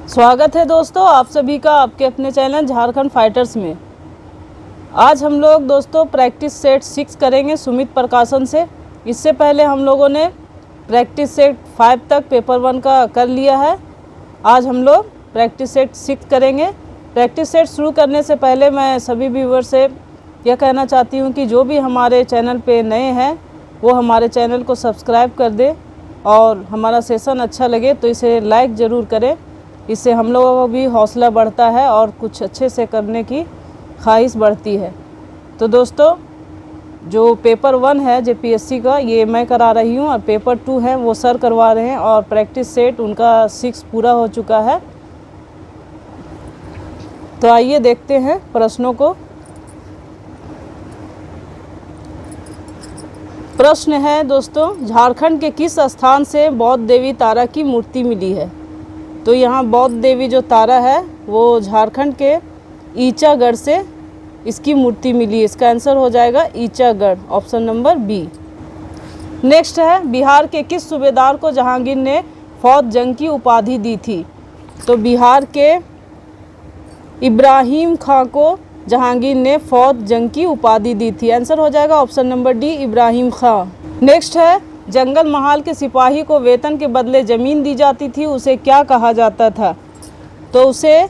स्वागत है दोस्तों आप सभी का आपके अपने चैनल झारखंड फाइटर्स में। आज हम लोग दोस्तों प्रैक्टिस सेट 6 करेंगे सुमित प्रकाशन से। इससे पहले हम लोगों ने प्रैक्टिस सेट 5 तक पेपर 1 का कर लिया है। आज हम लोग प्रैक्टिस सेट 6 करेंगे। प्रैक्टिस सेट शुरू करने से पहले मैं सभी व्यूवर से यह कहना चाहती हूँ कि जो भी हमारे चैनल पे नए हैं वो हमारे चैनल को सब्सक्राइब कर दे और हमारा सेशन अच्छा लगे तो इसे लाइक ज़रूर करें। इससे हम लोगों को भी हौसला बढ़ता है और कुछ अच्छे से करने की ख्वाहिश बढ़ती है। तो दोस्तों जो पेपर 1 है जेपीएससी का ये मैं करा रही हूँ और पेपर 2 है वो सर करवा रहे हैं और प्रैक्टिस सेट उनका 6 पूरा हो चुका है। तो आइए देखते हैं प्रश्नों को। प्रश्न है दोस्तों, झारखंड के किस स्थान से बौद्ध देवी तारा की मूर्ति मिली है? तो यहाँ बौद्ध देवी जो तारा है वो झारखंड के ईचागढ़ से इसकी मूर्ति मिली है। इसका आंसर हो जाएगा Ichagarh, option number B. Next है, बिहार के किस सूबेदार को जहांगीर ने फौज जंग की उपाधि दी थी? तो बिहार के इब्राहिम खां को जहांगीर ने फौज जंग की उपाधि दी थी। आंसर हो जाएगा ऑप्शन नंबर डी, इब्राहिम खां। नेक्स्ट है, जंगल महाल के सिपाही को वेतन के बदले ज़मीन दी जाती थी, उसे क्या कहा जाता था? तो उसे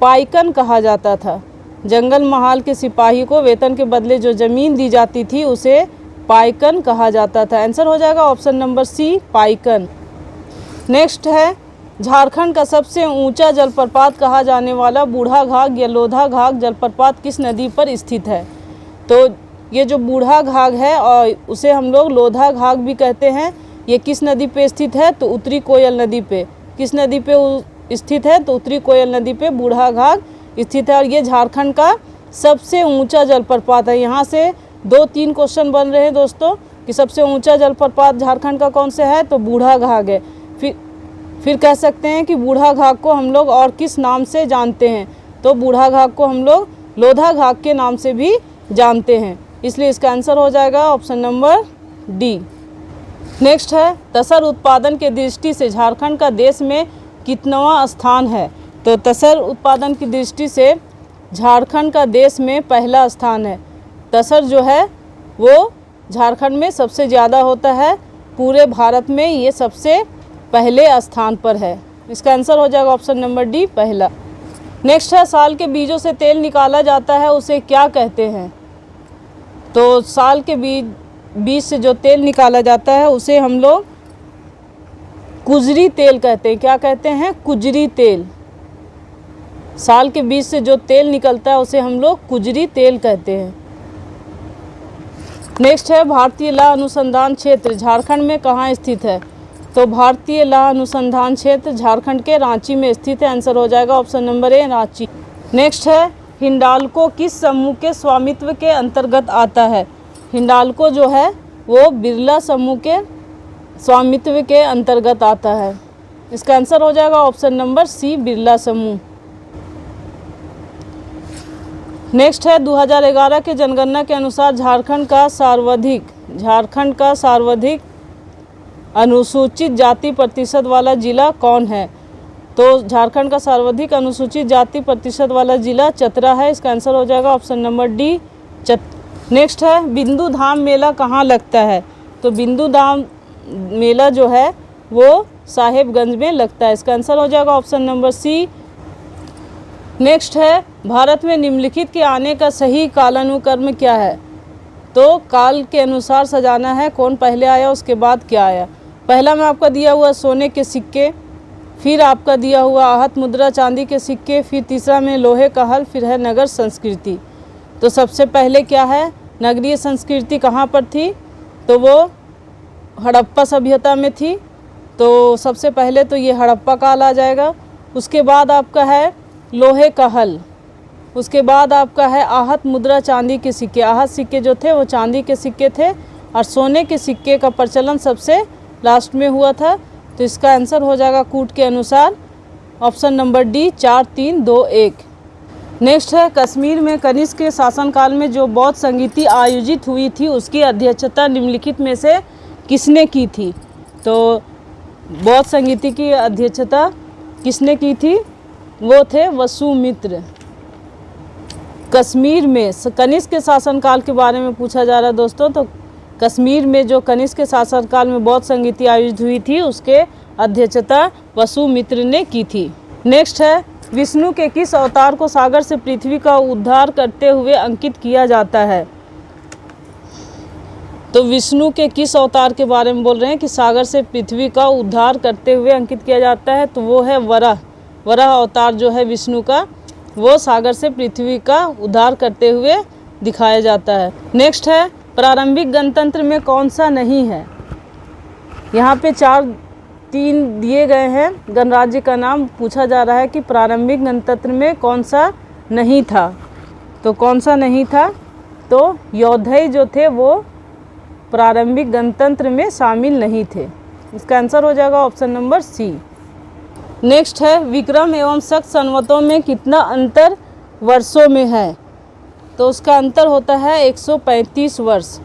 पाइकन कहा जाता था। जंगल महाल के सिपाही को वेतन के बदले जो ज़मीन दी जाती थी उसे पाइकन कहा जाता था। आंसर हो जाएगा ऑप्शन नंबर सी, पाइकन। नेक्स्ट है, झारखंड का सबसे ऊंचा जलप्रपात कहा जाने वाला बूढ़ा घाघ या लोधा घाघ जलप्रपात किस नदी पर स्थित है? तो ये जो बूढ़ा घाघ है और उसे हम लोग लोधा घाघ भी कहते हैं, ये किस नदी पे स्थित है? तो उत्तरी कोयल नदी पे। किस नदी पे स्थित है? तो उत्तरी कोयल नदी पे बूढ़ा घाघ स्थित है और ये झारखंड का सबसे ऊंचा जलप्रपात है। यहाँ से 2-3 क्वेश्चन बन रहे हैं दोस्तों कि सबसे ऊंचा जलप्रपात झारखंड का कौन से है? तो बूढ़ा घाघ है। फिर कह सकते हैं कि बूढ़ा घाघ को हम लोग और किस नाम से जानते हैं? तो बूढ़ा घाघ को हम लोग लोधा घाघ के नाम से भी जानते हैं, इसलिए इसका आंसर हो जाएगा ऑप्शन नंबर डी। नेक्स्ट है, तसर उत्पादन के दृष्टि से झारखंड का देश में कितनवां स्थान है? तो तसर उत्पादन की दृष्टि से झारखंड का देश में पहला स्थान है। तसर जो है वो झारखंड में सबसे ज़्यादा होता है, पूरे भारत में ये सबसे पहले स्थान पर है। इसका आंसर हो जाएगा ऑप्शन नंबर डी, पहला। नेक्स्ट है, साल के बीजों से तेल निकाला जाता है उसे क्या कहते हैं? तो साल के बीज से जो तेल निकाला जाता है उसे हम लोग कुजरी तेल कहते हैं। क्या कहते हैं? कुजरी तेल। साल के बीज से जो तेल निकलता है उसे हम लोग कुजरी तेल कहते हैं। नेक्स्ट है, भारतीय लौह अनुसंधान क्षेत्र झारखंड में कहाँ स्थित है? तो भारतीय लौह अनुसंधान क्षेत्र झारखंड के रांची में स्थित है। आंसर हो जाएगा option number A, Ranchi. Next है, हिंडाल्को किस समूह के स्वामित्व के अंतर्गत आता है? हिंडाल्को जो है वो बिरला समूह के स्वामित्व के अंतर्गत आता है। इसका आंसर हो जाएगा ऑप्शन नंबर सी, बिरला समूह। नेक्स्ट है, 2011 के जनगणना के अनुसार झारखंड का सर्वाधिक अनुसूचित जाति प्रतिशत वाला जिला कौन है? तो झारखंड का सर्वाधिक अनुसूचित जाति प्रतिशत वाला जिला चतरा है। इसका आंसर हो जाएगा ऑप्शन नंबर डी, नेक्स्ट है, बिंदु धाम मेला कहाँ लगता है? तो बिंदु धाम मेला जो है वो साहेबगंज में लगता है। इसका आंसर हो जाएगा ऑप्शन नंबर सी। नेक्स्ट है, भारत में निम्नलिखित के आने का सही कालानुक्रम क्या है? तो काल के अनुसार सजाना है, कौन पहले आया उसके बाद क्या आया। पहला में आपका दिया हुआ सोने के सिक्के, फिर आपका दिया हुआ आहत मुद्रा चांदी के सिक्के, फिर तीसरा में लोहे का हल, फिर है नगर संस्कृति। तो सबसे पहले क्या है? नगरीय संस्कृति कहाँ पर थी? तो वो हड़प्पा सभ्यता में थी। तो सबसे पहले तो ये हड़प्पा काल आ जाएगा। उसके बाद आपका है लोहे का हल, उसके बाद आपका है आहत मुद्रा चांदी के सिक्के। आहत सिक्के जो थे वो चांदी के सिक्के थे और सोने के सिक्के का प्रचलन सबसे लास्ट में हुआ था। तो इसका आंसर हो जाएगा कूट के अनुसार ऑप्शन नंबर डी, 4, 3, 2, 1। नेक्स्ट है, कश्मीर में कनिष्क के शासनकाल में जो बौद्ध संगीति आयोजित हुई थी उसकी अध्यक्षता निम्नलिखित में से किसने की थी? तो बौद्ध संगीति की अध्यक्षता किसने की थी? वो थे वसुमित्र। कश्मीर में कनिष्क के शासनकाल के बारे में पूछा जा रहा है दोस्तों। तो कश्मीर में जो कनिष्क के शासनकाल में बौद्ध संगीति आयोजित हुई थी, उसके अध्यक्षता वसुमित्र ने की थी। नेक्स्ट है, विष्णु के किस अवतार को सागर से पृथ्वी का उद्धार करते हुए अंकित किया जाता है? तो विष्णु के किस अवतार के बारे में बोल रहे हैं कि सागर से पृथ्वी का उद्धार करते हुए अंकित किया जाता है? तो वो है वराह। वराह अवतार जो है विष्णु का, वो सागर से पृथ्वी का उद्धार करते हुए दिखाया जाता है। नेक्स्ट है, प्रारंभिक गणतंत्र में कौन सा नहीं है? यहाँ पे 3 दिए गए हैं, गणराज्य का नाम पूछा जा रहा है कि प्रारंभिक गणतंत्र में कौन सा नहीं था। तो कौन सा नहीं था? तो योद्धई जो थे वो प्रारंभिक गणतंत्र में शामिल नहीं थे। इसका आंसर हो जाएगा ऑप्शन नंबर सी। नेक्स्ट है, विक्रम एवं शक संवतों में कितना अंतर वर्षों में है? तो उसका अंतर होता है 135 वर्ष।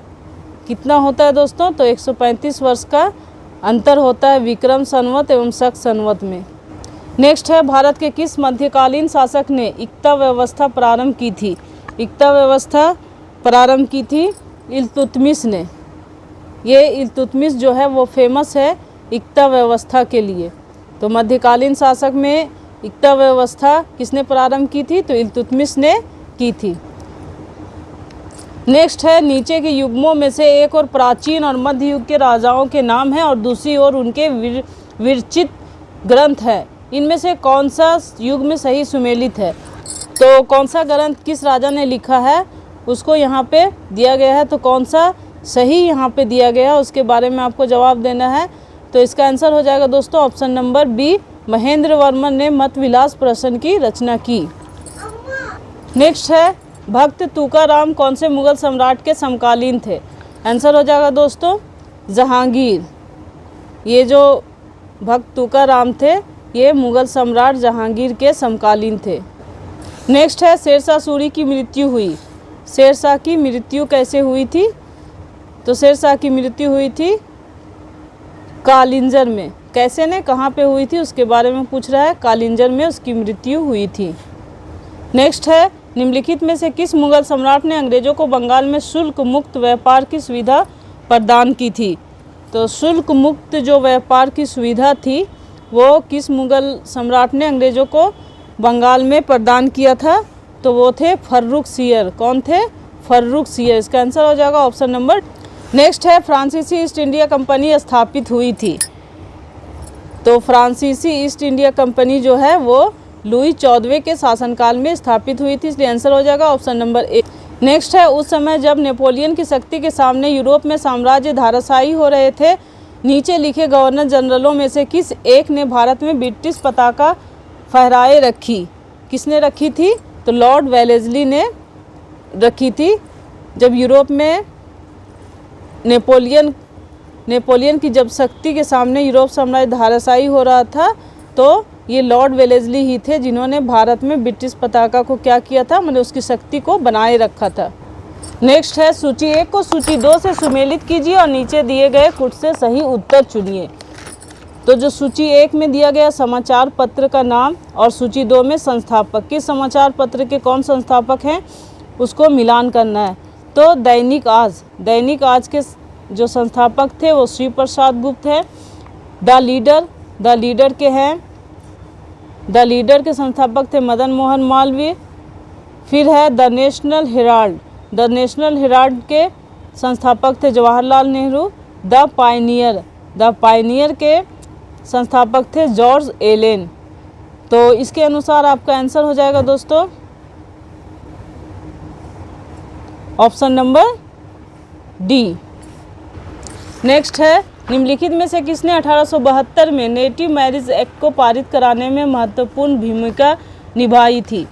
कितना होता है दोस्तों? तो 135 वर्ष का अंतर होता है विक्रम संवत एवं शक संवत में। नेक्स्ट है, भारत के किस मध्यकालीन शासक ने इक्ता व्यवस्था प्रारंभ की थी? इक्ता व्यवस्था प्रारंभ की थी इल्तुतमिश ने। ये इल्तुतमिश जो है वो फेमस है इक्ता व्यवस्था के लिए। तो मध्यकालीन शासक में इक्ता व्यवस्था किसने प्रारंभ की थी? तो इल्तुतमिश ने की थी। नेक्स्ट है, नीचे के युग्मों में से एक और प्राचीन और मध्य युग के राजाओं के नाम है और दूसरी ओर उनके विरचित ग्रंथ है। इनमें से कौन सा युग में सही सुमेलित है? तो कौन सा ग्रंथ किस राजा ने लिखा है उसको यहाँ पे दिया गया है। तो कौन सा सही यहाँ पे दिया गया है उसके बारे में आपको जवाब देना है। तो इसका आंसर हो जाएगा दोस्तों option number B, Mahendra Varman ने मत विलास प्रश्न की रचना की। नेक्स्ट है, भक्त तुकाराम कौन से मुगल सम्राट के समकालीन थे? आंसर हो जाएगा दोस्तों जहांगीर। ये जो भक्त तुकाराम थे ये मुगल सम्राट जहांगीर के समकालीन थे। नेक्स्ट है, शेरशाह सूरी की मृत्यु हुई। शेरशाह की मृत्यु कैसे हुई थी? तो शेरशाह की मृत्यु हुई थी कालिंजर में। कैसे ने, कहाँ पे हुई थी उसके बारे में पूछ रहा है। कालिंजर में उसकी मृत्यु हुई थी। नेक्स्ट है, निम्नलिखित में से किस मुगल सम्राट ने अंग्रेजों को बंगाल में शुल्क मुक्त व्यापार की सुविधा प्रदान की थी? तो शुल्क मुक्त जो व्यापार की सुविधा थी वो किस मुगल सम्राट ने अंग्रेजों को बंगाल में प्रदान किया था? तो वो थे फर्रुखसियर। कौन थे? फर्रुखसियर। इसका आंसर हो जाएगा ऑप्शन नंबर। नेक्स्ट है, फ्रांसीसी ईस्ट इंडिया कंपनी स्थापित हुई थी। तो फ्रांसीसी ईस्ट इंडिया कंपनी जो है वो लुई 14वें के शासनकाल में स्थापित हुई थी, इसलिए आंसर हो जाएगा ऑप्शन नंबर ए। नेक्स्ट है, उस समय जब नेपोलियन की शक्ति के सामने यूरोप में साम्राज्य धाराशायी हो रहे थे, नीचे लिखे गवर्नर जनरलों में से किस एक ने भारत में ब्रिटिश पताका फहराए रखी? किसने रखी थी? तो लॉर्ड वेलेस्ली ने रखी थी। जब यूरोप में नेपोलियन की जब शक्ति के सामने यूरोप साम्राज्य धाराशायी हो रहा था तो ये लॉर्ड वेलेस्ली ही थे जिन्होंने भारत में ब्रिटिश पताका को क्या किया था, मतलब उसकी शक्ति को बनाए रखा था। नेक्स्ट है, सूची 1 को सूची 2 से सुमेलित कीजिए और नीचे दिए गए कुछ से सही उत्तर चुनिए। तो जो सूची 1 में दिया गया समाचार पत्र का नाम और सूची 2 में संस्थापक, किस समाचार पत्र के कौन संस्थापक हैं उसको मिलान करना है। तो दैनिक आज के जो संस्थापक थे वो श्री प्रसाद गुप्त है। द लीडर के संस्थापक थे मदन मोहन मालवीय। फिर है द नेशनल हेराल्ड के संस्थापक थे जवाहरलाल नेहरू। द पायनियर के संस्थापक थे जॉर्ज एलेन। तो इसके अनुसार आपका आंसर हो जाएगा दोस्तों ऑप्शन नंबर डी। नेक्स्ट है, निम्नलिखित में से किसने 1872 में नेटिव मैरिज एक्ट को पारित कराने में महत्वपूर्ण भूमिका निभाई थी?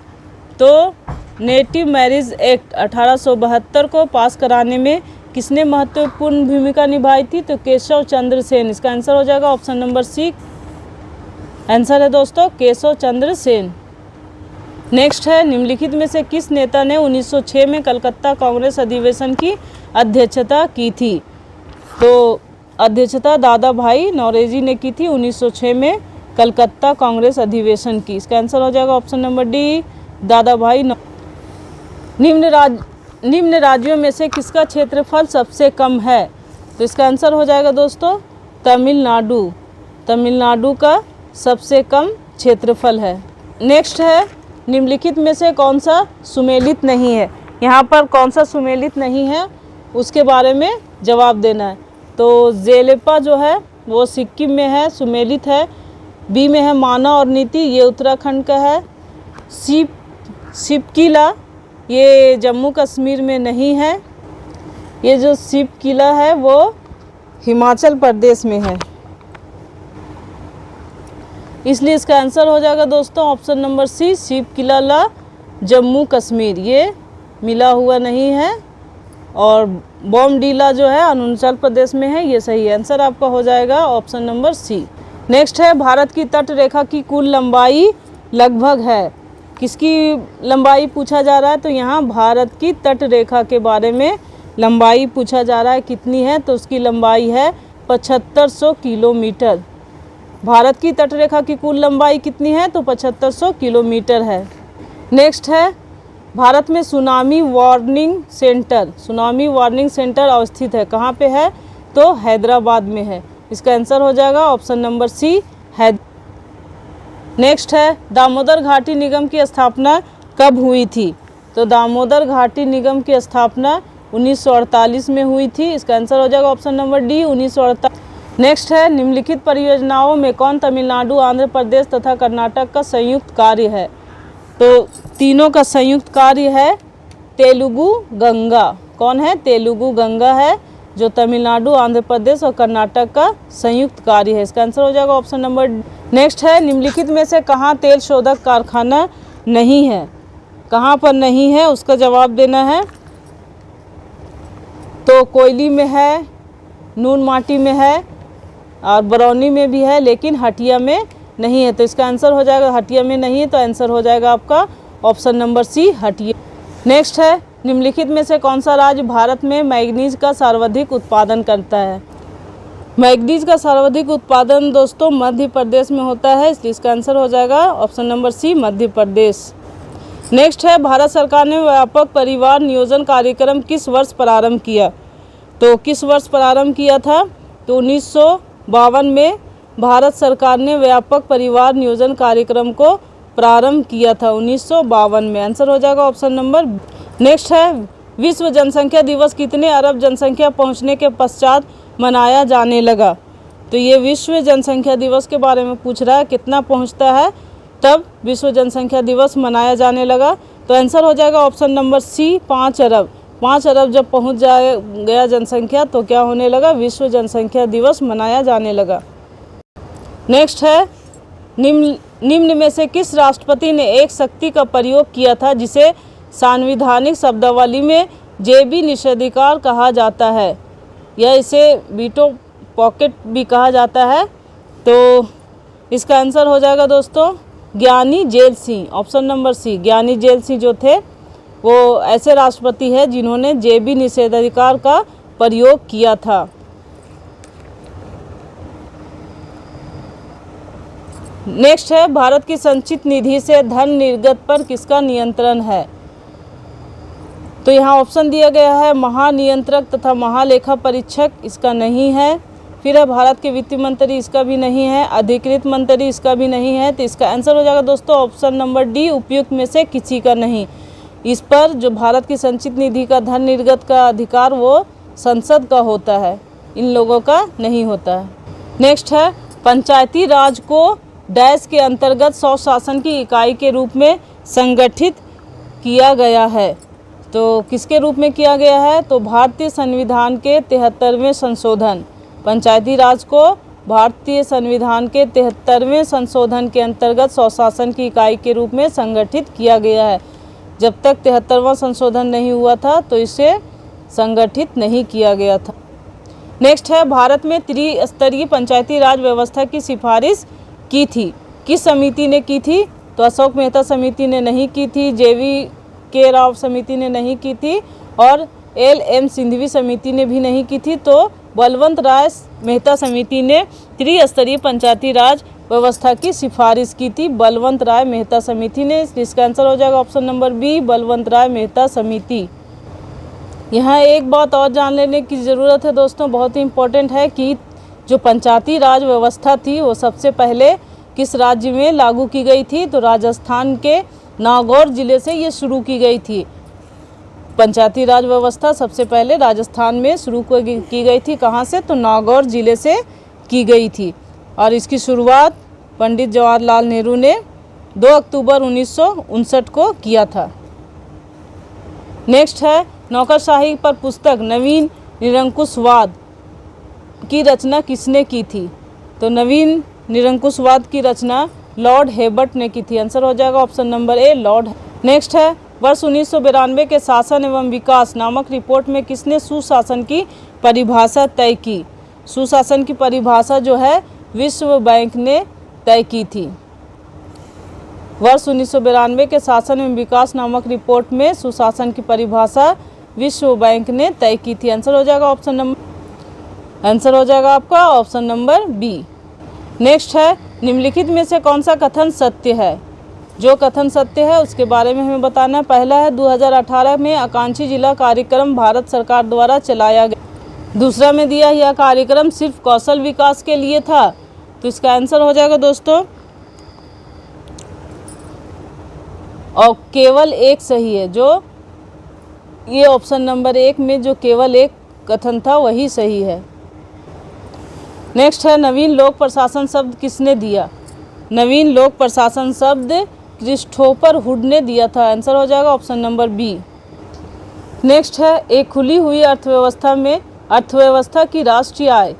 तो नेटिव मैरिज एक्ट 1872 को पास कराने में किसने महत्वपूर्ण भूमिका निभाई थी? तो केशव चंद्र सेन। इसका आंसर हो जाएगा ऑप्शन नंबर सी। आंसर है दोस्तों केशव चंद्र सेन। नेक्स्ट है, निम्नलिखित में से किस नेता ने 1906 में कलकत्ता कांग्रेस अधिवेशन की अध्यक्षता की थी? तो अध्यक्षता दादा भाई नौरोजी ने की थी 1906 में कलकत्ता कांग्रेस अधिवेशन की? इसका आंसर हो जाएगा ऑप्शन नंबर डी, दादा भाई निम्न राज्यों में से किसका क्षेत्रफल सबसे कम है? तो इसका आंसर हो जाएगा दोस्तों तमिलनाडु। तमिलनाडु का सबसे कम क्षेत्रफल है। नेक्स्ट है, निम्नलिखित में से कौन सा सुमेलित नहीं है? यहाँ पर कौन सा सुमेलित नहीं है उसके बारे में जवाब देना है। तो जेलेपा जो है वो सिक्किम में है, सुमेलित है। बी में है माना और नीति, ये उत्तराखंड का है। शिपकिला ये जम्मू कश्मीर में नहीं है। ये जो शिपकिला है वो हिमाचल प्रदेश में है, इसलिए इसका आंसर हो जाएगा दोस्तों option number C, Shipkila Jammu Kashmir. ये मिला हुआ नहीं है। और बॉमडीला जो है अरुणाचल प्रदेश में है। ये सही आंसर आपका हो जाएगा ऑप्शन नंबर सी। नेक्स्ट है, भारत की तट रेखा की कुल लंबाई लगभग है? किसकी लंबाई पूछा जा रहा है? तो यहाँ भारत की तट रेखा के बारे में लंबाई पूछा जा रहा है, कितनी है? तो उसकी लंबाई है 7500 किलोमीटर। भारत की तट रेखा की कुल लंबाई कितनी है? तो 7500 किलोमीटर है। नेक्स्ट है, भारत में सुनामी वार्निंग सेंटर अवस्थित है, कहाँ पे है? तो हैदराबाद में है। इसका आंसर हो जाएगा ऑप्शन नंबर सी, नेक्स्ट है, दामोदर घाटी निगम की स्थापना कब हुई थी? तो दामोदर घाटी निगम की स्थापना 1948 में हुई थी। इसका आंसर हो जाएगा ऑप्शन नंबर डी, 1948। नेक्स्ट है, निम्नलिखित परियोजनाओं में कौन तमिलनाडु, आंध्र प्रदेश तथा कर्नाटक का संयुक्त कार्य है? तो तीनों का संयुक्त कार्य है तेलुगु गंगा। कौन है? तेलुगु गंगा है, जो तमिलनाडु, आंध्र प्रदेश और कर्नाटक का संयुक्त कार्य है। इसका आंसर हो जाएगा ऑप्शन नंबर। नेक्स्ट है, निम्नलिखित में से कहाँ तेल शोधक कारखाना नहीं है? कहाँ पर नहीं है उसका जवाब देना है। तो कोयली में है, नून माटी में है और बरौनी में भी है, लेकिन हटिया में नहीं है। तो इसका आंसर हो जाएगा, हटिया में नहीं है तो आंसर हो जाएगा आपका option number C, Hatia. Next है, निम्नलिखित में से कौन सा राज्य भारत में मैग्नीज का सर्वाधिक उत्पादन करता है? मैग्नीज का सर्वाधिक उत्पादन दोस्तों मध्य प्रदेश में होता है, इसलिए इसका आंसर हो जाएगा ऑप्शन नंबर सी, मध्य प्रदेश। नेक्स्ट है, भारत सरकार ने व्यापक परिवार नियोजन कार्यक्रम किस वर्ष प्रारंभ किया? तो किस वर्ष प्रारंभ किया था? तो 1952 में भारत सरकार ने व्यापक परिवार नियोजन कार्यक्रम को प्रारंभ किया था, 1952 में। आंसर हो जाएगा ऑप्शन नंबर। नेक्स्ट है, विश्व जनसंख्या दिवस कितने अरब जनसंख्या पहुंचने के पश्चात मनाया जाने लगा? तो ये विश्व जनसंख्या दिवस के बारे में पूछ रहा है, कितना पहुंचता है तब विश्व जनसंख्या दिवस मनाया जाने लगा? तो आंसर हो जाएगा ऑप्शन नंबर सी, 5 अरब। 5 अरब जब पहुंच गया जनसंख्या तो क्या होने लगा? विश्व जनसंख्या दिवस मनाया जाने लगा। नेक्स्ट है, निम्न में से किस राष्ट्रपति ने एक शक्ति का प्रयोग किया था जिसे सांविधानिक शब्दावली में जेबी निषेधाधिकार कहा जाता है, या इसे वीटो पॉकेट भी कहा जाता है? तो इसका आंसर हो जाएगा दोस्तों Giani Zail Singh, option number C. Giani Zail Singh जो थे वो ऐसे राष्ट्रपति हैं जिन्होंने जेबी निषेधाधिकार का प्रयोग किया था। नेक्स्ट है, भारत की संचित निधि से धन निर्गत पर किसका नियंत्रण है? तो यहाँ ऑप्शन दिया गया है महानियंत्रक तथा महालेखा परीक्षक, इसका नहीं है। फिर है भारत के वित्त मंत्री, इसका भी नहीं है। अधिकृत मंत्री, इसका भी नहीं है। तो इसका आंसर हो जाएगा दोस्तों ऑप्शन नंबर डी, उपयुक्त में से किसी का नहीं। इस पर जो भारत की संचित निधि का धन निर्गत का अधिकार वो संसद का होता है, इन लोगों का नहीं होता है। नेक्स्ट है, पंचायती राज को डैश के अंतर्गत स्वशासन की इकाई के रूप में संगठित किया गया है। तो किसके रूप में किया गया है? तो भारतीय संविधान के 73वें संशोधन, पंचायती राज को भारतीय संविधान के 73वें संशोधन के अंतर्गत स्वशासन की इकाई के रूप में संगठित किया गया है। जब तक 73वां संशोधन नहीं हुआ था तो इसे संगठित नहीं किया गया था। नेक्स्ट है, भारत में त्रिस्तरीय पंचायती राज व्यवस्था की सिफारिश की थी, किस समिति ने की थी? तो अशोक मेहता समिति ने नहीं की थी, जेवी के राव समिति ने नहीं की थी और LM सिंघवी समिति ने भी नहीं की थी। तो बलवंत राय मेहता समिति ने त्रिस्तरीय पंचायती राज व्यवस्था की सिफारिश की थी? बलवंत राय मेहता समिति ने। इसका आंसर हो जाएगा ऑप्शन नंबर बी, बलवंत राय मेहता समिति। यहाँ एक बात और जान लेने की ज़रूरत है दोस्तों, बहुत ही इम्पोर्टेंट है कि जो पंचायती राज व्यवस्था थी वो सबसे पहले किस राज्य में लागू की गई थी? तो राजस्थान के नागौर जिले से ये शुरू की गई थी। पंचायती राज व्यवस्था सबसे पहले राजस्थान में शुरू की गई थी। कहाँ से? तो नागौर जिले से की गई थी और इसकी शुरुआत पंडित जवाहरलाल नेहरू ने 2 अक्टूबर 1959 को किया था। नेक्स्ट है, नौकरशाही पर पुस्तक नवीन निरंकुशवाद की रचना किसने की थी? तो नवीन निरंकुशवाद की रचना लॉर्ड हेबर्ट ने की थी। आंसर हो जाएगा option number A, Lord. Next है, वर्ष 1992 के शासन एवं विकास नामक रिपोर्ट में किसने सुशासन की परिभाषा तय की? सुशासन की परिभाषा जो है विश्व बैंक ने तय की थी। वर्ष 1992 के शासन एवं विकास नामक रिपोर्ट में सुशासन की परिभाषा विश्व बैंक ने तय की थी। आंसर हो जाएगा आपका ऑप्शन नंबर बी। नेक्स्ट है, निम्नलिखित में से कौन सा कथन सत्य है? जो कथन सत्य है उसके बारे में हमें बताना है। पहला है, 2018 में आकांक्षी जिला कार्यक्रम भारत सरकार द्वारा चलाया गया। दूसरा में दिया, यह कार्यक्रम सिर्फ कौशल विकास के लिए था। तो इसका आंसर हो जाएगा दोस्तों, और केवल एक सही है। जो ये ऑप्शन नंबर 1 में जो केवल एक कथन था वही सही है। नेक्स्ट है, नवीन लोक प्रशासन शब्द किसने दिया? नवीन लोक प्रशासन शब्द क्रिस्टोफर हुड ने दिया था। आंसर हो जाएगा ऑप्शन नंबर बी। नेक्स्ट है, एक खुली हुई अर्थव्यवस्था में अर्थव्यवस्था की राष्ट्रीय आय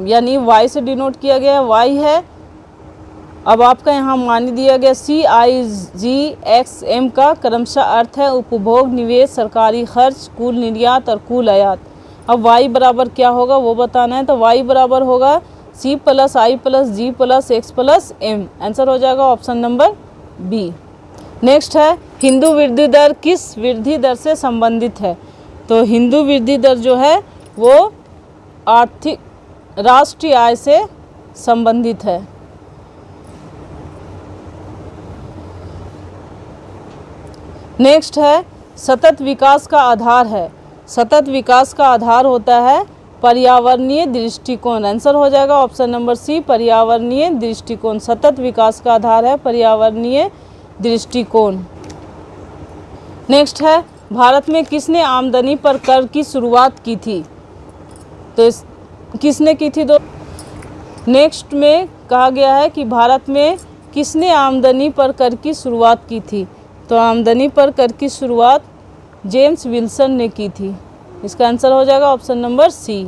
यानी वाई से डिनोट किया गया है, वाई है। अब आपका यहाँ मान दिया गया CIGXM का क्रमशः अर्थ है उपभोग, निवेश, सरकारी खर्च, कुल निर्यात और कुल आयात। अब y बराबर क्या होगा वो बताना है। तो y बराबर होगा C + I + G + X + M। Answer हो जाएगा ऑप्शन नंबर बी। नेक्स्ट है, हिंदू वृद्धि दर किस वृद्धि दर से संबंधित है? तो हिंदू वृद्धि दर जो है वो आर्थिक राष्ट्रीय आय से संबंधित है। नेक्स्ट है, सतत विकास का आधार है। सतत विकास का आधार होता है पर्यावरणीय दृष्टिकोण। आंसर हो जाएगा ऑप्शन नंबर सी, पर्यावरणीय दृष्टिकोण। सतत विकास का आधार है पर्यावरणीय दृष्टिकोण। नेक्स्ट है, भारत में किसने आमदनी पर कर की शुरुआत की थी? तो किसने की थी? नेक्स्ट में कहा गया है कि भारत में किसने आमदनी पर कर की शुरुआत की थी? तो आमदनी पर कर की शुरुआत जेम्स विल्सन ने की थी। इसका आंसर हो जाएगा ऑप्शन नंबर सी।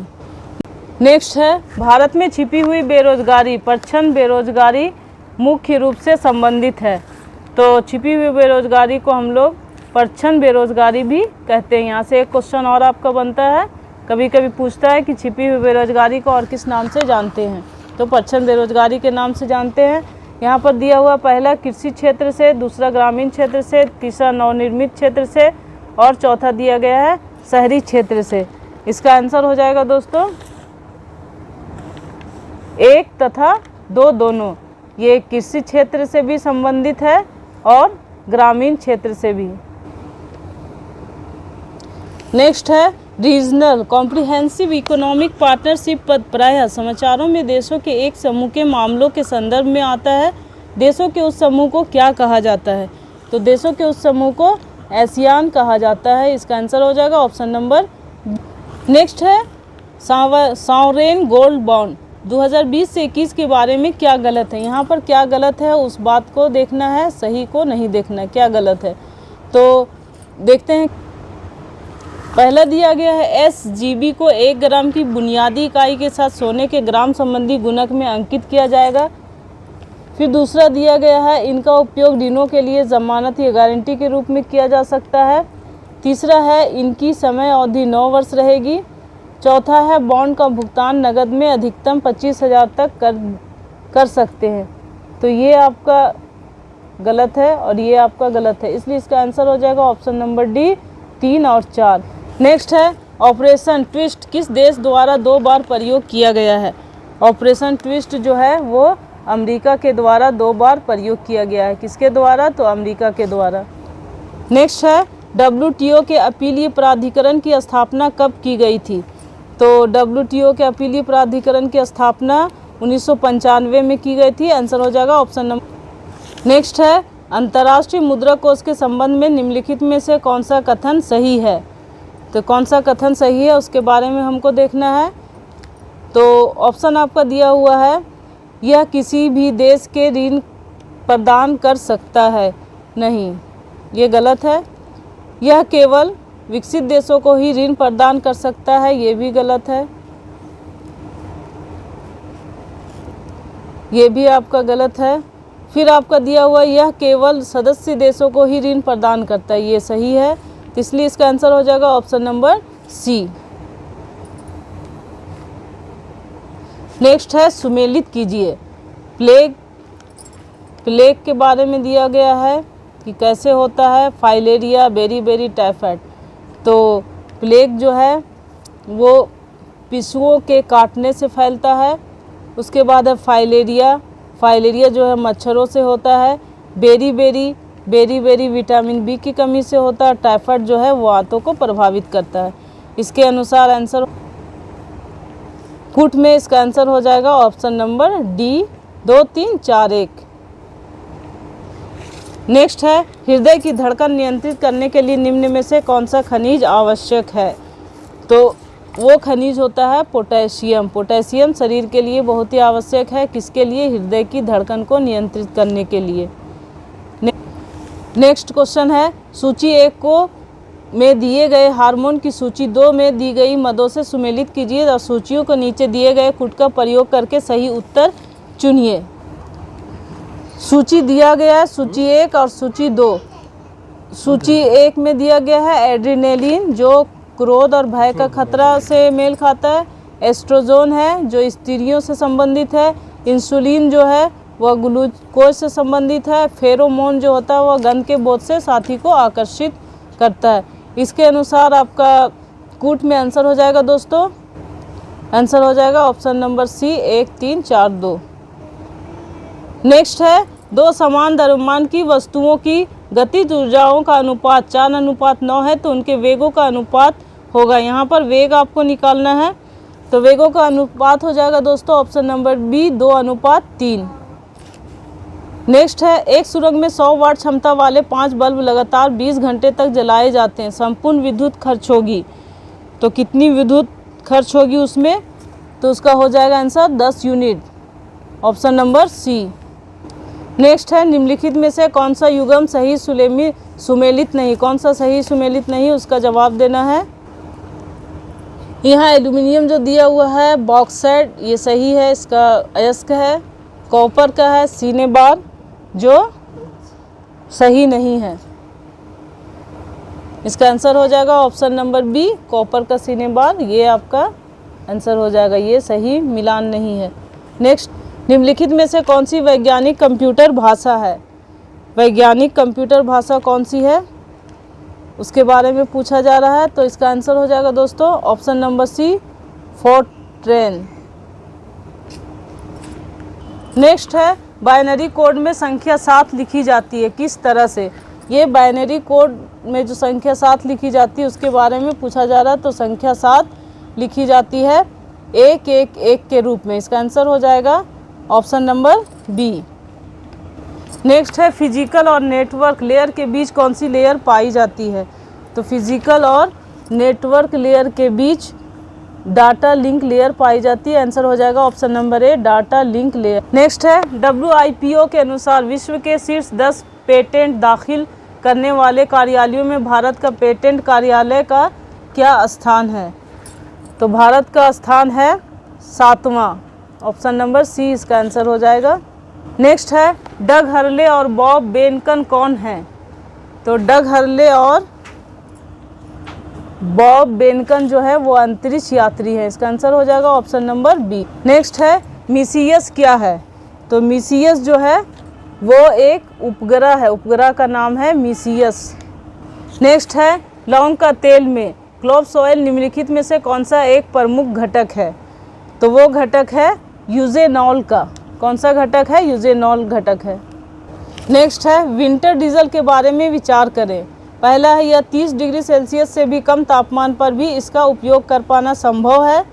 नेक्स्ट है, भारत में छिपी हुई बेरोजगारी प्रच्छन्न बेरोजगारी मुख्य रूप से संबंधित है। तो छिपी हुई बेरोजगारी को हम लोग प्रच्छन्न बेरोजगारी भी कहते हैं। यहाँ से एक क्वेश्चन और आपका बनता है, कभी कभी पूछता है कि छिपी हुई बेरोजगारी को और किस नाम से जानते हैं? तो प्रच्छन्न बेरोजगारी के नाम से जानते हैं। यहाँ पर दिया हुआ पहला कृषि क्षेत्र से, दूसरा ग्रामीण क्षेत्र से, तीसरा नवनिर्मित क्षेत्र से और चौथा दिया गया है शहरी क्षेत्र से। इसका आंसर हो जाएगा दोस्तों 1 तथा 2 दोनों। ये कृषि क्षेत्र से भी संबंधित है और ग्रामीण क्षेत्र से भी। नेक्स्ट है, रीजनल कॉम्प्रिहेंसिव इकोनॉमिक पार्टनरशिप पद प्रायः समाचारों में देशों के एक समूह के मामलों के संदर्भ में आता है। देशों के उस समूह को क्या कहा जाता है? तो देशों के उस समूह को एशियान कहा जाता है। इसका आंसर हो जाएगा ऑप्शन नंबर। नेक्स्ट है, सॉवरेन गोल्ड बॉन्ड 2020 से 21 के बारे में क्या गलत है? यहाँ पर क्या गलत है उस बात को देखना है, सही को नहीं देखना है, क्या गलत है। तो देखते हैं। पहला दिया गया है SGB को 1 ग्राम की बुनियादी इकाई के साथ सोने के ग्राम संबंधी गुणक में अंकित किया जाएगा। फिर दूसरा दिया गया है इनका उपयोग ऋणों के लिए जमानत या गारंटी के रूप में किया जा सकता है। तीसरा है इनकी समय अवधि 9 वर्ष रहेगी। चौथा है बॉन्ड का भुगतान नकद में अधिकतम 25,000 तक कर सकते हैं। तो ये आपका गलत है और ये आपका गलत है, इसलिए इसका आंसर हो जाएगा ऑप्शन नंबर डी 3 और 4। नेक्स्ट है, ऑपरेशन ट्विस्ट किस देश द्वारा 2 बार प्रयोग किया गया है? ऑपरेशन ट्विस्ट जो है वो अमेरिका के द्वारा 2 बार प्रयोग किया गया है। किसके द्वारा? तो अमेरिका के द्वारा। नेक्स्ट है WTO के अपीलीय प्राधिकरण की स्थापना कब की गई थी? तो WTO के अपीलीय प्राधिकरण की स्थापना 1995 में की गई थी। आंसर हो जाएगा ऑप्शन नंबर। नेक्स्ट है अंतर्राष्ट्रीय मुद्रा कोष के संबंध में निम्नलिखित में से कौन सा कथन सही है? तो कौन सा कथन सही है उसके बारे में हमको देखना है। तो ऑप्शन आपका दिया हुआ है, यह किसी भी देश के ऋण प्रदान कर सकता है। नहीं, ये गलत है। यह केवल विकसित देशों को ही ऋण प्रदान कर सकता है, ये भी गलत है। ये भी आपका गलत है। फिर आपका दिया हुआ यह केवल सदस्य देशों को ही ऋण प्रदान करता है, ये सही है। इसलिए इसका आंसर हो जाएगा ऑप्शन नंबर सी। नेक्स्ट है सुमेलित कीजिए। प्लेग के बारे में दिया गया है कि कैसे होता है, फाइलेरिया, बेरी टाइफाइड। तो प्लेग जो है वो पिशुओं के काटने से फैलता है। उसके बाद है फाइलेरिया जो है मच्छरों से होता है। बेरी विटामिन बी की कमी से होता है। टाइफाइड जो है वो आंतों को प्रभावित करता है। इसके अनुसार आंसर कुट में इसका आंसर हो जाएगा ऑप्शन नंबर डी 2, 3, 4, 1। नेक्स्ट है हृदय की धड़कन नियंत्रित करने के लिए निम्न में से कौन सा खनिज आवश्यक है? तो वो खनिज होता है पोटेशियम। पोटेशियम शरीर के लिए बहुत ही आवश्यक है। किसके लिए? हृदय की धड़कन को नियंत्रित करने के लिए। नेक्स्ट क्वेश्चन है सूची 1 को में दिए गए हार्मोन की सूची 2 में दी गई मदों से सुमेलित कीजिए और सूचियों को नीचे दिए गए कुट का प्रयोग करके सही उत्तर चुनिए। सूची दिया गया है सूची 1 और सूची 2। सूची 1 में दिया गया है एड्रेनलिन जो क्रोध और भय का खतरा से मेल खाता है। एस्ट्रोजोन है जो स्त्रियों से संबंधित है। इंसुलिन जो है वह ग्लूकोज से संबंधित है। फेरोमोन जो होता है वह गंध के बोध से साथी को आकर्षित करता है। इसके अनुसार आपका कूट में आंसर हो जाएगा दोस्तों, आंसर हो जाएगा ऑप्शन नंबर सी 1, 3, 4, 2। नेक्स्ट है दो समान द्रव्यमान की वस्तुओं की गतिज ऊर्जाओं का अनुपात 4:9 है तो उनके वेगों का अनुपात होगा। यहाँ पर वेग आपको निकालना है तो वेगों का अनुपात हो जाएगा दोस्तों ऑप्शन नंबर बी 2:3। नेक्स्ट है एक सुरंग में 100 वाट क्षमता वाले 5 बल्ब लगातार 20 घंटे तक जलाए जाते हैं। संपूर्ण विद्युत खर्च होगी तो कितनी विद्युत खर्च होगी उसमें? तो उसका हो जाएगा answer 10 unit, option number C. Next है निम्नलिखित में से कौन सा युग्म सही सुमेलित नहीं? कौन सा सही सुमेलित नहीं उसका जवाब देना है। यहाँ एल्यूमिनियम जो दिया हुआ है बॉक्साइट ये सही है, इसका अयस्क है। कॉपर का है सीने बार जो सही नहीं है। इसका आंसर हो जाएगा ऑप्शन नंबर बी कॉपर का सीने बार, ये आपका आंसर हो जाएगा, ये सही मिलान नहीं है। नेक्स्ट निम्नलिखित में से कौन सी वैज्ञानिक कंप्यूटर भाषा है? वैज्ञानिक कंप्यूटर भाषा कौन सी है उसके बारे में पूछा जा रहा है। तो इसका आंसर हो जाएगा दोस्तों option number C Fortran. Next है बाइनरी कोड में संख्या 7 लिखी जाती है किस तरह से? ये बाइनरी कोड में जो संख्या 7 लिखी जाती है उसके बारे में पूछा जा रहा है। तो संख्या 7 लिखी जाती है 111 के रूप में। इसका आंसर हो जाएगा ऑप्शन नंबर बी। नेक्स्ट है फिजिकल और नेटवर्क लेयर के बीच कौन सी लेयर पाई जाती है? तो फिजिकल और नेटवर्क लेयर के बीच डाटा लिंक लेयर पाई जाती है। आंसर हो जाएगा option number A data link layer. Next है WIPO के अनुसार विश्व के शीर्ष 10 पेटेंट दाखिल करने वाले कार्यालयों में भारत का पेटेंट कार्यालय का क्या स्थान है? तो भारत का स्थान है 7वां, ऑप्शन नंबर सी इसका आंसर हो जाएगा। नेक्स्ट है डग हर्ले और बॉब बेनकन कौन हैं? तो डग हर्ले और बॉब बेनकन जो है वो अंतरिक्ष यात्री है। इसका आंसर हो जाएगा ऑप्शन नंबर बी। नेक्स्ट है मिसियस क्या है? तो मिसियस जो है वो एक उपग्रह है, उपग्रह का नाम है मिसियस। नेक्स्ट है लौंग का तेल में क्लोव्स ऑयल निम्नलिखित में से कौन सा एक प्रमुख घटक है? तो वो घटक है यूजेनॉल का। कौन सा घटक है? यूजेनॉल घटक है। नेक्स्ट है विंटर डीजल के बारे में विचार करें। पहला है यह 30 डिग्री सेल्सियस से भी कम तापमान पर भी इसका उपयोग कर पाना संभव है।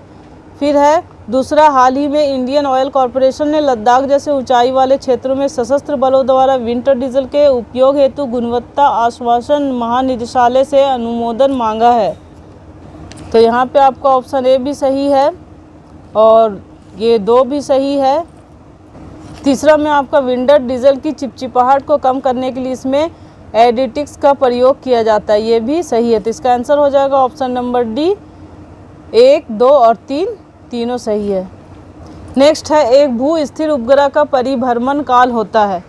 फिर है दूसरा, हाल ही में इंडियन ऑयल कॉरपोरेशन ने लद्दाख जैसे ऊंचाई वाले क्षेत्रों में सशस्त्र बलों द्वारा विंटर डीजल के उपयोग हेतु गुणवत्ता आश्वासन महानिदेशालय से अनुमोदन मांगा है। तो यहाँ पे आपका ऑप्शन ए भी सही है और ये 2 भी सही है। तीसरा में आपका विंटर डीजल की चिपचिपाहट को कम करने के लिए इसमें एडिटिव्स का प्रयोग किया जाता है, ये भी सही है। तो इसका आंसर हो जाएगा ऑप्शन नंबर डी। 1, 2 और 3 तीनों सही है। नेक्स्ट है एक भू स्थिर उपग्रह का परिभ्रमण काल होता है।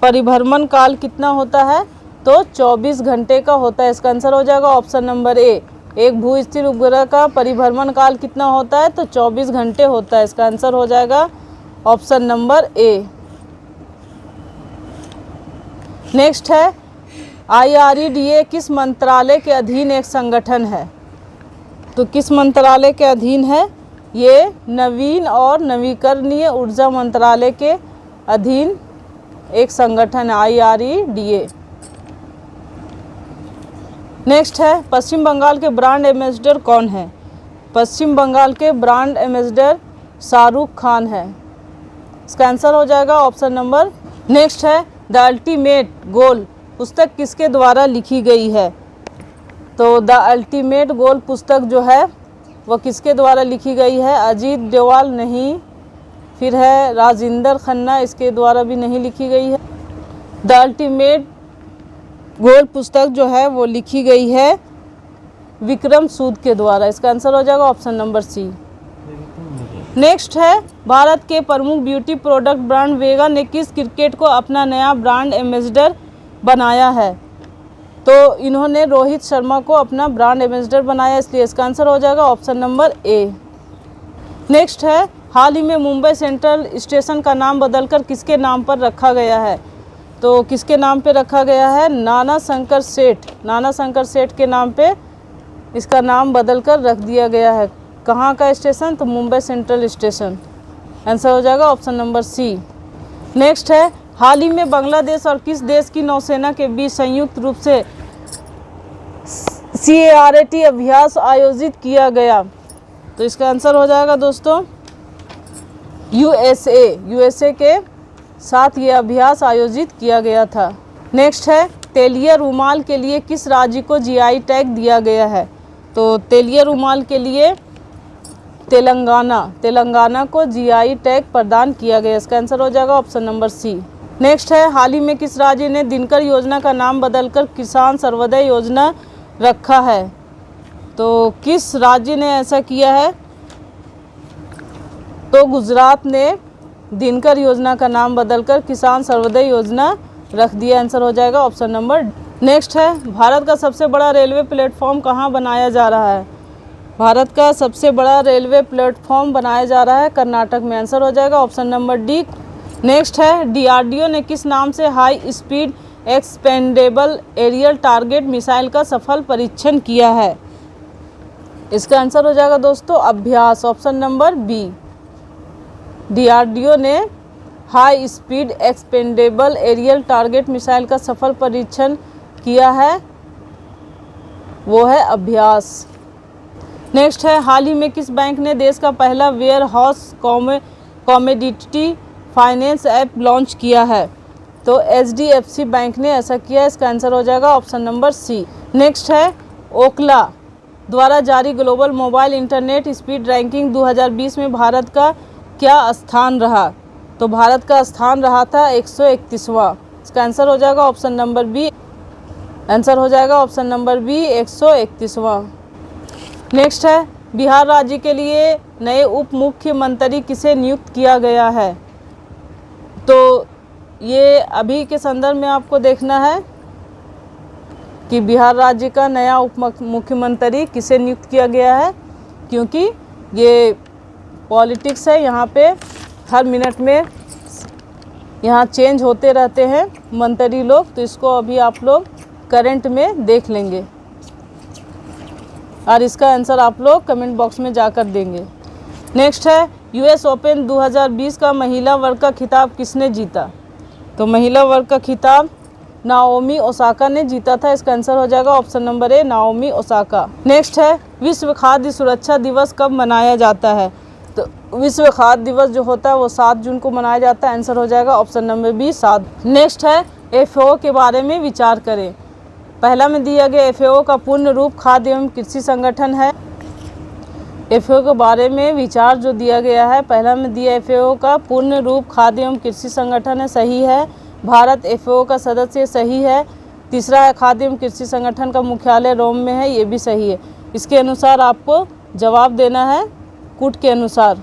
परिभ्रमण काल कितना होता है? तो 24 घंटे का होता है। इसका आंसर हो जाएगा ऑप्शन नंबर ए। एक भू स्थिर उपग्रह का परिभ्रमण काल कितना होता है? तो 24 घंटे होता है। इसका आंसर हो जाएगा ऑप्शन नंबर ए। नेक्स्ट है IREDA किस मंत्रालय के अधीन एक संगठन है? तो किस मंत्रालय के अधीन है? ये नवीन और नवीकरणीय ऊर्जा मंत्रालय के अधीन एक संगठन है IREDA। नेक्स्ट है पश्चिम बंगाल के ब्रांड एम्बेसडर कौन है? पश्चिम बंगाल के ब्रांड एम्बेसडर शाहरुख खान है। इसका आंसर हो जाएगा ऑप्शन नंबर। नेक्स्ट है द अल्टीमेट गोल पुस्तक किसके द्वारा लिखी गई है? तो द अल्टीमेट गोल पुस्तक जो है वह किसके द्वारा लिखी गई है? अजीत डोवाल नहीं, फिर है राजेंद्र खन्ना, इसके द्वारा भी नहीं लिखी गई है। द अल्टीमेट गोल पुस्तक जो है वो लिखी गई है विक्रम सूद के द्वारा। इसका आंसर हो जाएगा ऑप्शन नंबर सी। नेक्स्ट है भारत के प्रमुख ब्यूटी प्रोडक्ट ब्रांड वेगा ने किस क्रिकेट को अपना नया ब्रांड एम्बेसडर बनाया है? तो इन्होंने रोहित शर्मा को अपना ब्रांड एम्बेसडर बनाया, इसलिए इसका आंसर हो जाएगा ऑप्शन नंबर ए। नेक्स्ट है हाल ही में मुंबई सेंट्रल स्टेशन का नाम बदलकर किसके नाम पर रखा गया है? तो किसके नाम पे रखा गया है? नाना शंकर सेठ। नाना शंकर सेठ के नाम पे इसका नाम बदलकर रख दिया गया है। कहाँ का स्टेशन? तो मुंबई सेंट्रल स्टेशन। आंसर हो जाएगा ऑप्शन नंबर सी। नेक्स्ट है हाल ही में बांग्लादेश और किस देश की नौसेना के बीच संयुक्त रूप से CARAT अभ्यास आयोजित किया गया? तो इसका आंसर हो जाएगा दोस्तों USA के साथ ये अभ्यास आयोजित किया गया था। नेक्स्ट है तेलिया रुमाल के लिए किस राज्य को GI टैग दिया गया है? तो तेलिया रुमाल के लिए तेलंगाना को GI टैग प्रदान किया गया। इसका आंसर हो जाएगा ऑप्शन नंबर सी। नेक्स्ट है हाल ही में किस राज्य ने दिनकर योजना का नाम बदलकर किसान सर्वोदय योजना रखा है? तो किस राज्य ने ऐसा किया है? तो गुजरात ने दिनकर योजना का नाम बदलकर किसान सर्वोदय योजना रख दिया। आंसर हो जाएगा ऑप्शन नंबर। नेक्स्ट है भारत का सबसे बड़ा रेलवे प्लेटफॉर्म कहाँ बनाया जा रहा है? भारत का सबसे बड़ा रेलवे प्लेटफॉर्म बनाया जा रहा है कर्नाटक में। आंसर हो जाएगा ऑप्शन नंबर डी। नेक्स्ट है DRDO ने किस नाम से high speed expendable aerial target missile का सफल परीक्षण किया है? इसका आंसर हो जाएगा दोस्तों Abhyas, option number B. DRDO ने high speed expendable aerial target missile का सफल परीक्षण किया है, वो है अभ्यास। नेक्स्ट है हाल ही में किस बैंक ने देश का पहला warehouse commodity finance app launch किया है? तो HDFC बैंक ने ऐसा किया। इसका आंसर हो जाएगा ऑप्शन नंबर सी। नेक्स्ट है ओकला द्वारा जारी global mobile internet speed ranking 2020 में भारत का क्या स्थान रहा? तो भारत का स्थान रहा था 131वां। इसका आंसर हो जाएगा ऑप्शन नंबर बी। आंसर हो जाएगा ऑप्शन नंबर बी 131वां। नेक्स्ट है बिहार राज्य के लिए नए उप मुख्यमंत्री किसे नियुक्त किया गया है? तो ये अभी के संदर्भ में आपको देखना है कि बिहार राज्य का नया उप मुख्यमंत्री किसे नियुक्त किया गया है, क्योंकि ये पॉलिटिक्स है, यहाँ पे हर मिनट में यहाँ चेंज होते रहते हैं मंत्री लोग, तो इसको अभी आप लोग करंट में देख लेंगे और इसका आंसर आप लोग कमेंट बॉक्स में जाकर देंगे। नेक्स्ट है यूएस ओपन 2020 का महिला वर्ग का खिताब किसने जीता? तो महिला वर्ग का खिताब नाओमी ओसाका ने जीता था। इसका आंसर हो जाएगा option number A, Naomi Osaka. Next है, विश्व खाद्य सुरक्षा दिवस कब मनाया जाता है? तो विश्व खाद्य दिवस जो होता है वो 7 जून को मनाया जाता है। आंसर हो जाएगा ऑप्शन नंबर बी, 7। नेक्स्ट है, एफएओ के बारे में विचार करें। पहला में दिया गया एफएओ का पूर्ण रूप खाद्य एवं कृषि संगठन है। एफएओ के बारे में विचार जो दिया गया है, पहला में दिया एफएओ का पूर्ण रूप खाद्य एवं कृषि संगठन है, सही है। भारत एफएओ का सदस्य, सही है। तीसरा है, खाद्य एवं कृषि संगठन का मुख्यालय रोम में है, ये भी सही है। इसके अनुसार आपको जवाब देना है कूट के अनुसार।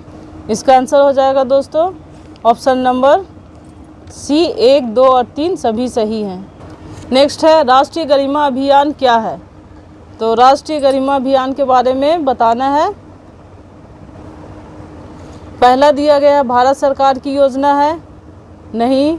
इसका आंसर हो जाएगा दोस्तों ऑप्शन नंबर सी, 1, 2 और 3 सभी सही हैं। नेक्स्ट है, राष्ट्रीय गरिमा अभियान क्या है? तो राष्ट्रीय गरिमा अभियान के बारे में बताना है। पहला दिया गया है भारत सरकार की योजना है, नहीं।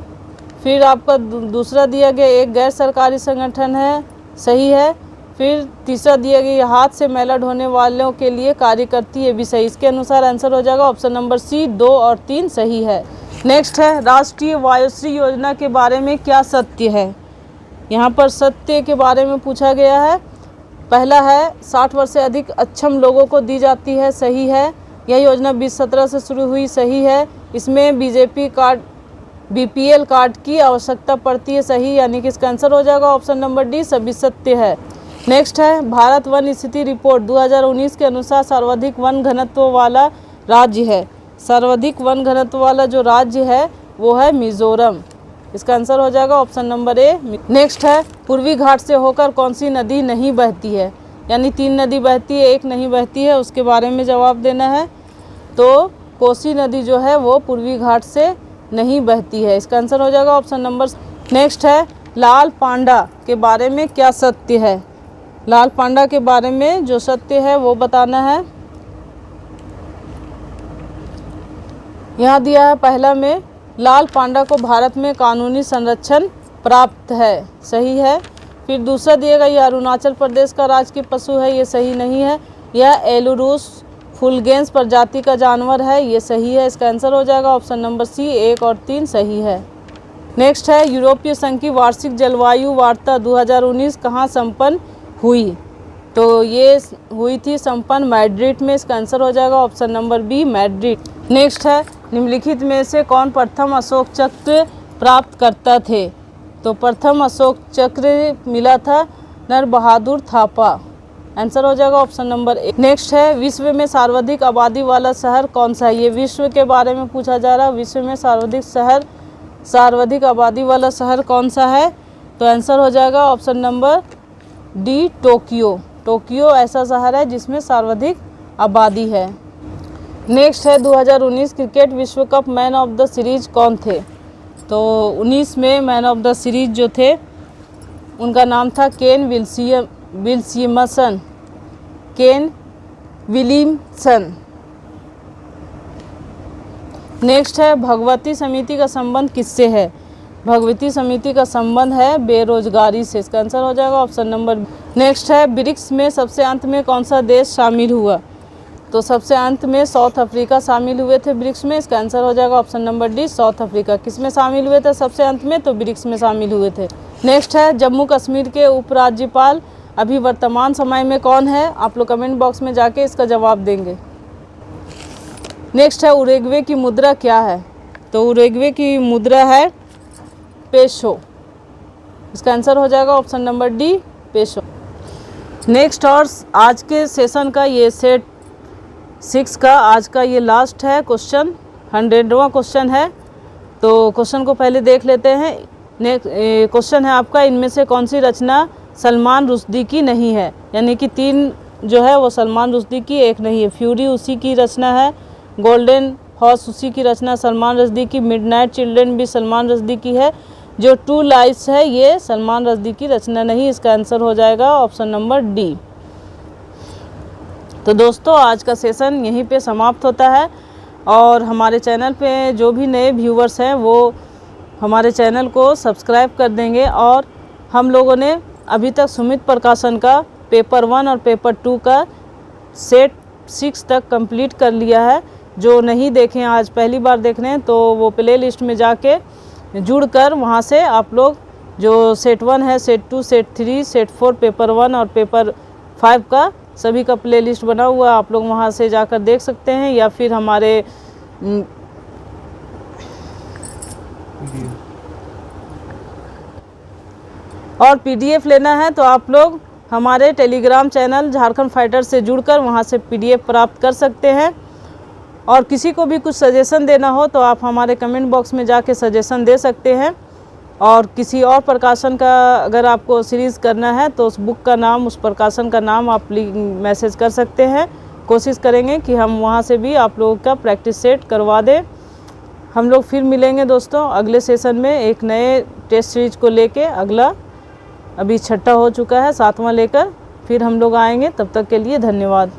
फिर आपका दूसरा दिया गया एक गैर सरकारी संगठन है, सही है। फिर तीसरा दिया गया हाथ से मैला ढोने वालों के लिए कार्य करती है, भी सही। इसके अनुसार आंसर हो जाएगा ऑप्शन नंबर सी, 2 और 3 सही है। नेक्स्ट है, राष्ट्रीय वायुश्री योजना के बारे में क्या सत्य है? यहाँ पर सत्य के बारे में पूछा गया है। पहला है, 60 वर्ष से अधिक अक्षम लोगों को दी जाती है, सही है। यह योजना 2017 से शुरू हुई, सही है। इसमें बीपीएल कार्ड की आवश्यकता पड़ती है, सही। यानी कि इसका आंसर हो जाएगा ऑप्शन नंबर डी, सभी सत्य है। नेक्स्ट है, भारत वन स्थिति रिपोर्ट 2019 के अनुसार सर्वाधिक वन घनत्व वाला राज्य है। सर्वाधिक वन घनत्व वाला जो राज्य है वो है मिजोरम। इसका आंसर हो जाएगा ऑप्शन नंबर ए। नेक्स्ट है, पूर्वी घाट से होकर कौन सी नदी नहीं बहती है? यानी 3 नदी बहती है, एक नहीं बहती है, उसके बारे में जवाब देना है। तो कोसी नदी जो है वो पूर्वी घाट से नहीं बहती है। इसका आंसर हो जाएगा ऑप्शन नंबर। नेक्स्ट है, लाल पांडा के बारे में क्या सत्य है? लाल पांडा के बारे में जो सत्य है वो बताना है। यहाँ दिया है पहला में, लाल पांडा को भारत में कानूनी संरक्षण प्राप्त है, सही है। फिर दूसरा दिएगा यह अरुणाचल प्रदेश का राजकीय पशु है, ये सही नहीं है। यह एलुरुस फुलगेंस प्रजाति का जानवर है, ये सही है। इसका आंसर हो जाएगा ऑप्शन नंबर सी, 1 और 3 सही है। नेक्स्ट है, यूरोपीय संघ की वार्षिक जलवायु वार्ता 2019 कहाँ संपन्न हुई? तो ये हुई थी संपन्न मैड्रिड में। इसका आंसर हो जाएगा option number B, Madrid. Next है, निम्नलिखित में से कौन प्रथम अशोक चक्र प्राप्त करता थे? तो प्रथम अशोक चक्र मिला था नर बहादुर थापा। आंसर हो जाएगा ऑप्शन नंबर ए। नेक्स्ट है, विश्व में सर्वाधिक आबादी वाला शहर कौन सा है? ये विश्व के बारे में पूछा जा रहा है। विश्व में सर्वाधिक आबादी वाला शहर कौन सा है? तो आंसर हो जाएगा option number D, Tokyo. Tokyo ऐसा शहर है जिसमें सर्वाधिक आबादी है। नेक्स्ट है, 2019 क्रिकेट विश्व cup man of the series कौन थे? तो 19 में मैन ऑफ द सीरीज जो थे उनका नाम था केन विलियमसन। नेक्स्ट है, भगवती समिति का संबंध किससे है? भगवती समिति का संबंध है बेरोजगारी से। इसका आंसर हो जाएगा ऑप्शन नंबर। नेक्स्ट है, ब्रिक्स में सबसे अंत में कौन सा देश शामिल हुआ? तो सबसे अंत में साउथ अफ्रीका शामिल हुए थे ब्रिक्स में। इसका आंसर हो जाएगा option number D, south Africa. किस में शामिल हुए थे सबसे अंत में? तो ब्रिक्स में शामिल हुए थे। नेक्स्ट है, जम्मू कश्मीर के उपराज्यपाल अभी वर्तमान समय में कौन है? आप लोग कमेंट बॉक्स में जाके इसका जवाब देंगे। नेक्स्ट है, उरुग्वे की मुद्रा क्या है? तो उरुग्वे की मुद्रा है पेसो। इसका आंसर हो जाएगा option number D, peso. Next और आज के सेशन का ये सेट 6 का आज का ये लास्ट है क्वेश्चन, 100वां क्वेश्चन है। तो क्वेश्चन को पहले देख लेते हैं। नेक्स्ट क्वेश्चन है आपका, इनमें से कौन सी रचना सलमान रुश्दी की नहीं है? यानी कि 3 जो है वो सलमान रुश्दी की, एक नहीं है। फ्यूरी उसी की रचना है, गोल्डन हॉर्स उसी की रचना सलमान रुश्दी की, मिडनाइट चिल्ड्रन भी सलमान रुश्दी की है, जो 2 लाइफ्स है ये सलमान रुश्दी की रचना नहीं। इसका आंसर हो जाएगा ऑप्शन नंबर डी। तो दोस्तों आज का सेशन यहीं पे समाप्त होता है और हमारे चैनल पे जो भी नए व्यूवर्स हैं वो हमारे चैनल को सब्सक्राइब कर देंगे। और हम लोगों ने अभी तक सुमित प्रकाशन का पेपर 1 और पेपर 2 का सेट 6 तक कंप्लीट कर लिया है। जो नहीं देखें, आज पहली बार देख रहे हैं, तो वो प्ले लिस्ट में जाके जुड़कर वहाँ से आप लोग जो सेट 1 है, सेट 2, सेट 3, सेट 4, पेपर 1 और पेपर 5 का सभी का प्ले लिस्ट बना हुआ है, आप लोग वहाँ से जाकर देख सकते हैं। या फिर हमारे और PDF लेना है तो आप लोग हमारे टेलीग्राम चैनल झारखंड फाइटर से जुड़कर वहाँ से PDF प्राप्त कर सकते हैं। और किसी को भी कुछ सजेशन देना हो तो आप हमारे कमेंट बॉक्स में जाके सजेशन दे सकते हैं। और किसी और प्रकाशन का अगर आपको सीरीज़ करना है तो उस बुक का नाम, उस प्रकाशन का नाम आप मैसेज कर सकते हैं। कोशिश करेंगे कि हम वहाँ से भी आप लोगों का प्रैक्टिस सेट करवा दें। हम लोग फिर मिलेंगे दोस्तों अगले सेशन में एक नए टेस्ट सीरीज को लेके। अगला अभी 6ठा हो चुका है, 7वां लेकर फिर हम लोग आएंगे। तब तक के लिए धन्यवाद।